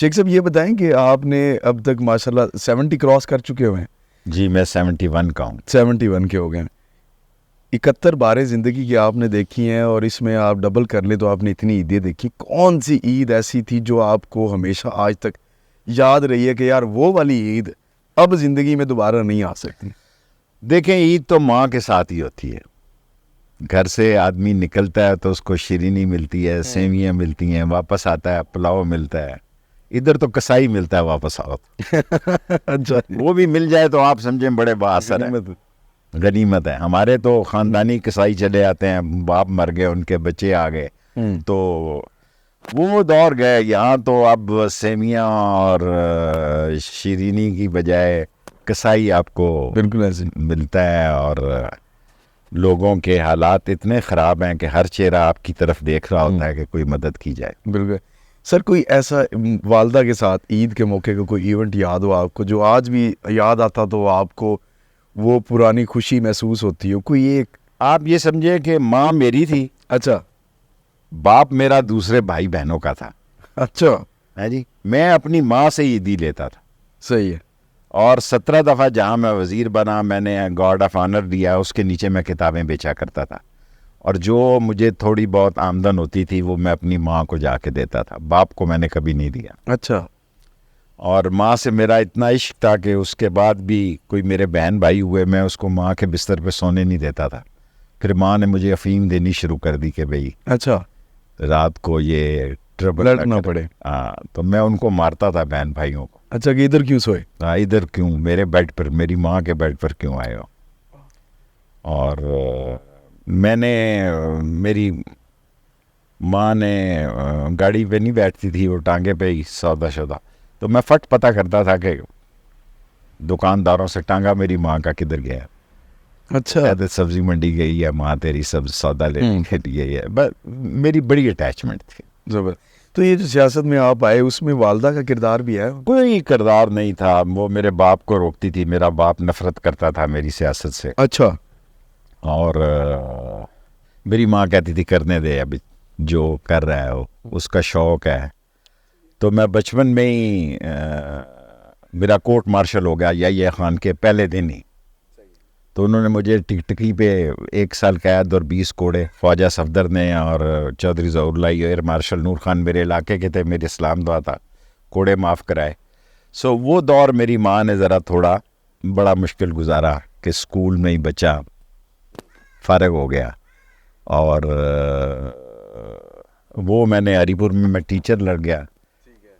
شیخ صاحب یہ بتائیں کہ آپ نے اب تک ماشاءاللہ 70 کراس کر چکے ہوئے ہیں. جی میں 71 کا ہوں. 71 کے ہو گئے ہیں. 71 باریں زندگی کی آپ نے دیکھی ہیں, اور اس میں آپ ڈبل کر لیں تو آپ نے اتنی عیدیں دیکھی. کون سی عید ایسی تھی جو آپ کو ہمیشہ آج تک یاد رہی ہے کہ یار وہ والی عید اب زندگی میں دوبارہ نہیں آ سکتی؟ دیکھیں عید تو ماں کے ساتھ ہی ہوتی ہے. گھر سے آدمی نکلتا ہے تو اس کو شیرینی ملتی ہے, سیویاں ملتی ہیں, واپس آتا ہے پلاؤ ملتا ہے. ادھر تو کسائی ملتا ہے واپس آؤ. اچھا, وہ بھی مل جائے تو آپ سمجھیں بڑے بااثر ہیں, غنیمت ہے. ہمارے تو خاندانی کسائی چلے آتے ہیں, باپ مر گئے, ان کے بچے آ گئے, تو وہ دور گئے. یہاں تو اب سیویاں اور شیرینی کی بجائے کسائی آپ کو بالکل ایسے ملتا ہے. اور لوگوں کے حالات اتنے خراب ہیں کہ ہر چہرہ آپ کی طرف دیکھ رہا ہوتا ہے کہ کوئی مدد کی جائے. بالکل. سر کوئی ایسا والدہ کے ساتھ عید کے موقع کا کوئی ایونٹ یاد ہو آپ کو جو آج بھی یاد آتا تو آپ کو وہ پرانی خوشی محسوس ہوتی ہو؟ کوئی ایک آپ یہ سمجھے کہ ماں میری تھی, اچھا باپ میرا دوسرے بھائی بہنوں کا تھا. اچھا ہے جی, میں اپنی ماں سے عیدی لیتا تھا. صحیح ہے. اور 17 دفعہ جہاں میں وزیر بنا میں نے گارڈ آف آنر دیا, اس کے نیچے میں کتابیں بیچا کرتا تھا. اور جو مجھے تھوڑی بہت آمدن ہوتی تھی وہ میں اپنی ماں کو جا کے دیتا تھا. باپ کو میں نے کبھی نہیں دیا. اچھا. اور ماں سے میرا اتنا عشق تھا کہ اس کے بعد بھی کوئی میرے بہن بھائی ہوئے, میں اس کو ماں کے بستر پہ سونے نہیں دیتا تھا. پھر ماں نے مجھے افیم دینی شروع کر دی کہ بھئی اچھا رات کو یہ ٹربل بلڈ نہ پڑے. ہاں, تو میں ان کو مارتا تھا بہن بھائیوں کو. اچھا کہ ادھر کیوں سوئے؟ ہاں, ادھر کیوں, میرے بیڈ پر, میری ماں کے بیڈ پر کیوں آئے ہو. اور میں نے, میری ماں نے گاڑی پہ نہیں بیٹھتی تھی, وہ ٹانگے پہ ہی سودا شدہ, تو میں فٹ پتہ کرتا تھا کہ دکانداروں سے ٹانگا میری ماں کا کدھر گیا. اچھا سبزی منڈی گئی ہے ماں تیری, سب سودا لینے کے لیے ہے. بس میری بڑی اٹیچمنٹ تھی. زبر. تو یہ جو سیاست میں آپ آئے اس میں والدہ کا کردار بھی ہے؟ کوئی کردار نہیں تھا, وہ میرے باپ کو روکتی تھی. میرا باپ نفرت کرتا تھا میری سیاست سے. اچھا. اور میری ماں کہتی تھی کرنے دے, ابھی جو کر رہا ہے وہ اس کا شوق ہے. تو میں بچپن میں ہی میرا کورٹ مارشل ہو گیا یحییٰ خان کے پہلے دن ہی. تو انہوں نے مجھے ٹکٹکی پہ 1 سال قید اور 20 کوڑے, خواجہ صفدر نے اور چودھری ظہور اللہ ایئر مارشل نور خان میرے علاقے کے تھے, میرے اسلام دعا تھا, کوڑے معاف کرائے. سو وہ دور میری ماں نے ذرا تھوڑا بڑا مشکل گزارا کہ اسکول میں ہی بچہ فارغ ہو گیا. اور وہ میں نے ہری پور میں ٹیچر لڑ گیا.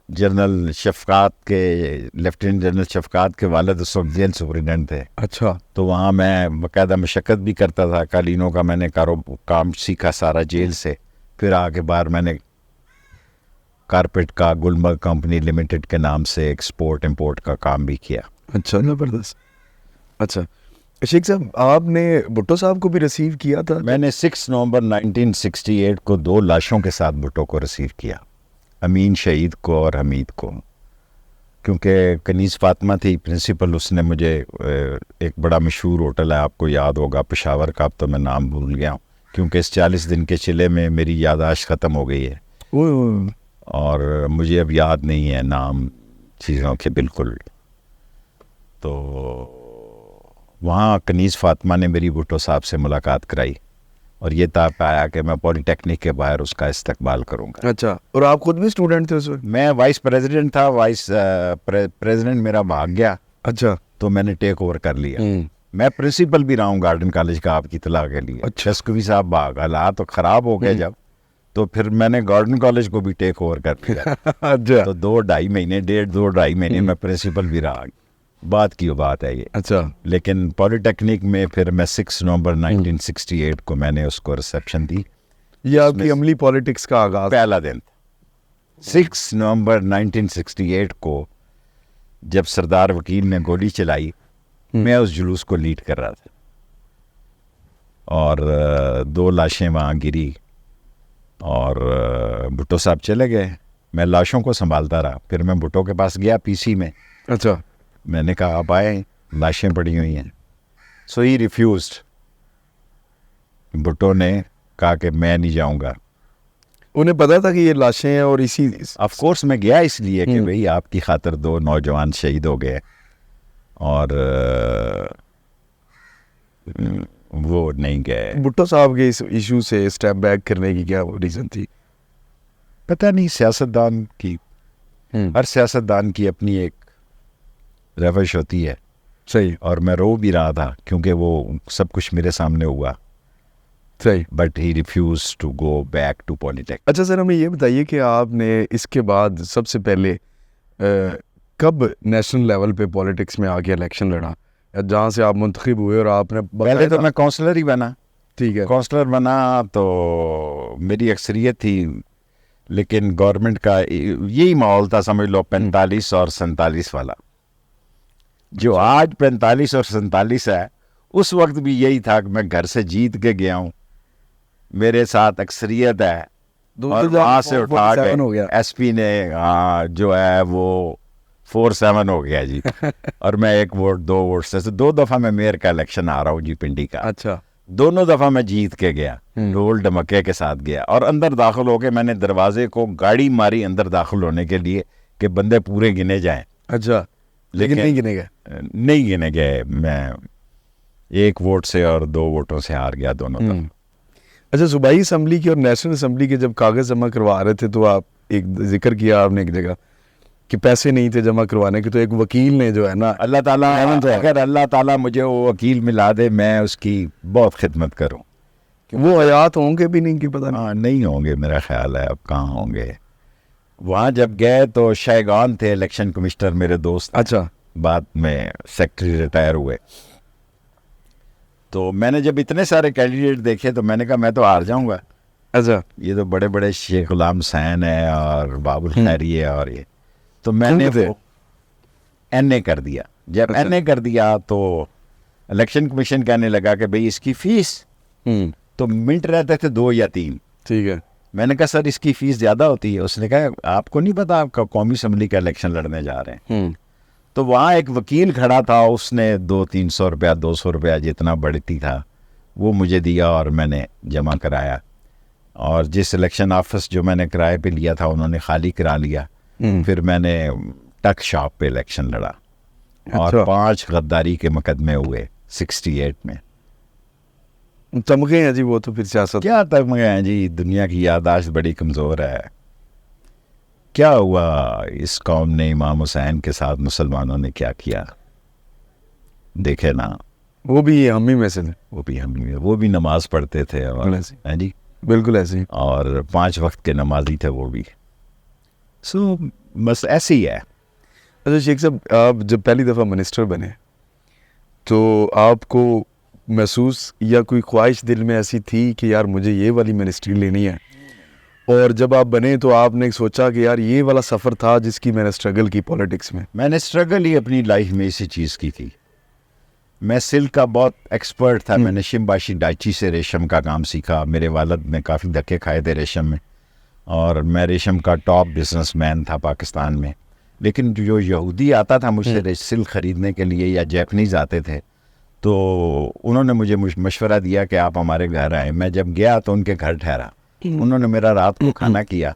جنرل شفقات کے, لیفٹیننٹ جنرل شفقات کے والد اس وقت جیل سپرنٹینڈنٹ تھے. اچھا. تو وہاں میں باقاعدہ مشقت بھی کرتا تھا. قالینوں کا میں نے کام سیکھا سارا جیل سے. پھر آگے بعد میں نے کارپیٹ کا گلمرگ کمپنی لمیٹڈ کے نام سے ایکسپورٹ امپورٹ کا کام بھی کیا. اچھا زبردست. اچھا شیخ صاحب آپ نے بھٹو صاحب کو بھی ریسیو کیا تھا؟ میں نے 6 نومبر 1968 کو 2 لاشوں کے ساتھ بھٹو کو ریسیو کیا, امین شہید کو اور حمید کو. کیونکہ کنیز فاطمہ تھی پرنسپل, اس نے مجھے ایک بڑا مشہور ہوٹل ہے, آپ کو یاد ہوگا, پشاور کا, اب تو میں نام بھول گیا ہوں کیونکہ اس 40 دن کے چلے میں میری یادداشت ختم ہو گئی ہے. اور مجھے اب یاد نہیں ہے نام چیزوں کے بالکل. تو وہاں کنیز فاطمہ نے میری بھٹو صاحب سے ملاقات کرائی اور یہ طے پایا کہ میں پولی ٹیکنک کے باہر اس کا استقبال کروں گا. اچھا. اور آپ خود بھی اسٹوڈنٹ تھے اس وقت؟ میں وائس پریزیڈنٹ تھا, وائس پریزیڈنٹ میرا بھاگ گیا. اچھا. تو میں نے ٹیک اوور کر لیا. میں پرنسپل بھی رہا ہوں گارڈن کالج کا, آپ کی اطلاع کے لیے. شسکوی صاحب بھاگ, حالات تو خراب ہو گئے جب, تو پھر میں نے گارڈن کالج کو بھی ٹیک اوور کر لیا. تو 2-2.5 مہینے 1.5-2.5 مہینے میں پرنسپل بھی رہا. بات کی وہ بات ہے یہ. اچھا. لیکن پولی ٹیکنک میں پھر میں 6 نومبر 1968 کو میں نے اس کو ریسیپشن دی. یہ آپ کی عملی پالیٹکس کا آغاز پہلا دن 6 نومبر 1968 کو جب سردار وکیل نے گولی چلائی, میں اس جلوس کو لیڈ کر رہا تھا. اور 2 لاشیں وہاں گری اور بھٹو صاحب چلے گئے. میں لاشوں کو سنبھالتا رہا. پھر میں بھٹو کے پاس گیا پی سی میں. اچھا. میں نے کہا آپ آئے, لاشیں پڑی ہوئی ہیں. سو ہی ریفیوزڈ. بھٹو نے کہا کہ میں نہیں جاؤں گا. انہیں پتا تھا کہ یہ لاشیں ہیں اور اسی آف کورس میں گیا اس لیے کہ بھئی آپ کی خاطر 2 نوجوان شہید ہو گئے اور وہ نہیں گئے. بھٹو صاحب کے اس ایشو سے اسٹیپ بیک کرنے کی کیا ریزن تھی؟ پتہ نہیں, سیاستدان کی ہر سیاستدان کی اپنی ایک روش ہوتی ہے. صحیح. اور میں رو بھی رہا تھا کیونکہ وہ سب کچھ میرے سامنے ہوا. صحیح. But he refuse to go back to politics. اچھا سر, ہمیں یہ بتائیے کہ آپ نے اس کے بعد سب سے پہلے کب نیشنل لیول پہ پولیٹکس میں آ کے الیکشن لڑا, جہاں سے آپ منتخب ہوئے اور آپ نے پہلے تو میں کونسلر ہی بنا. ٹھیک ہے. کونسلر بنا تو میری اکثریت تھی, لیکن گورنمنٹ کا یہی ماحول تھا سمجھ لو 45 اور 47 والا. جو آج 45 اور 47 ہے, اس وقت بھی یہی تھا کہ میں گھر سے جیت کے گیا ہوں, میرے ساتھ اکثریت ہے, اور وہاں سے اٹھا کے ایس پی نے جو ہے وہ 47 ہو گیا جی. اور میں 1 ووٹ 2 ووٹ سے 2 دفعہ میں میئر کا الیکشن آ رہا ہوں جی پنڈی کا. اچھا. دونوں دفعہ میں جیت کے گیا, ڈھول ڈمکے کے ساتھ گیا, اور اندر داخل ہو کے میں نے دروازے کو گاڑی ماری اندر داخل ہونے کے لیے کہ بندے پورے گنے جائیں. اچھا, لیکن نہیں گنے گئے. نہیں گنے گئے, میں 1 ووٹ سے اور 2 ووٹوں سے ہار گیا دونوں دفعہ. اچھا, صوبائی اسمبلی کی اور نیشنل اسمبلی کے جب کاغذ جمع کروا رہے تھے تو آپ ایک ذکر کیا آپ نے ایک جگہ کہ پیسے نہیں تھے جمع کروانے کے, تو ایک وکیل نے جو ہے نا, اللہ تعالیٰ اگر اللہ تعالیٰ مجھے وہ وکیل ملا دے میں اس کی بہت خدمت کروں. وہ حیات ہوں گے بھی نہیں کہ پتہ نہیں. نہیں ہوں گے میرا خیال ہے, اب کہاں ہوں گے. وہاں جب گئے تو شائگان تھے الیکشن کمشنر میرے دوست. اچھا. بعد میں سیکٹری ریٹائر ہوئے. تو میں نے جب اتنے سارے کینڈیڈیٹ دیکھے تو میں نے کہا میں تو ہار جاؤں گا. اچھا. یہ تو بڑے بڑے شیخ غلام حسین ہے اور باب الخیری ہے, اور یہ تو میں نے وہ این اے کر دیا. جب این اے کر دیا تو الیکشن کمیشن کہنے لگا کہ بھئی اس کی فیس, تو منٹ رہتے تھے 2 یا 3. ٹھیک ہے. میں نے کہا سر اس کی فیس زیادہ ہوتی ہے. اس نے کہا آپ کو نہیں پتا آپ کا قومی اسمبلی کا الیکشن لڑنے جا رہے ہیں. تو وہاں ایک وکیل کھڑا تھا, اس نے 200-300 روپیہ 200 روپیہ جتنا بڑھتی تھا وہ مجھے دیا اور میں نے جمع کرایا. اور جس الیکشن آفس جو میں نے کرائے پہ لیا تھا انہوں نے خالی کرا لیا. پھر میں نے ٹک شاپ پہ الیکشن لڑا اور 5 غداری کے مقدمے ہوئے 68 میں. تمغے ہیں جی وہ تو پھر سیاست. کیا تمغے ہیں جی, دنیا کی یادداشت بڑی کمزور ہے. کیا ہوا اس قوم نے, امام حسین کے ساتھ مسلمانوں نے کیا کیا دیکھے نا. وہ بھی ہم ہی میں سے تھے. وہ بھی نماز پڑھتے تھے اور جی بالکل ایسے, اور 5 وقت کے نمازی تھے وہ بھی. سو بس ایسے ہی ہے. اچھا شیخ صاحب, آپ جب پہلی دفعہ منسٹر بنے تو آپ کو محسوس یا کوئی خواہش دل میں ایسی تھی کہ یار مجھے یہ والی منسٹری لینی ہے, اور جب آپ بنے تو آپ نے سوچا کہ یار یہ والا سفر تھا جس کی میں نے اسٹرگل کی پولیٹکس میں؟ میں نے اسٹرگل ہی اپنی لائف میں اسی چیز کی تھی. میں سلک کا بہت ایکسپرٹ تھا. میں نے شمباشی ڈائچی سے ریشم کا کام سیکھا. میرے والد نے کافی دھکے کھائے تھے ریشم میں, اور میں ریشم کا ٹاپ بزنس مین تھا پاکستان میں. لیکن جو یہودی آتا تھا مجھ سے سلک خریدنے کے لیے یا جیپنیز آتے تھے, تو انہوں نے مجھے مشورہ دیا کہ آپ ہمارے گھر آئیں. میں جب گیا تو ان کے گھر ٹھہرا. انہوں نے میرا رات کو کھانا کیا.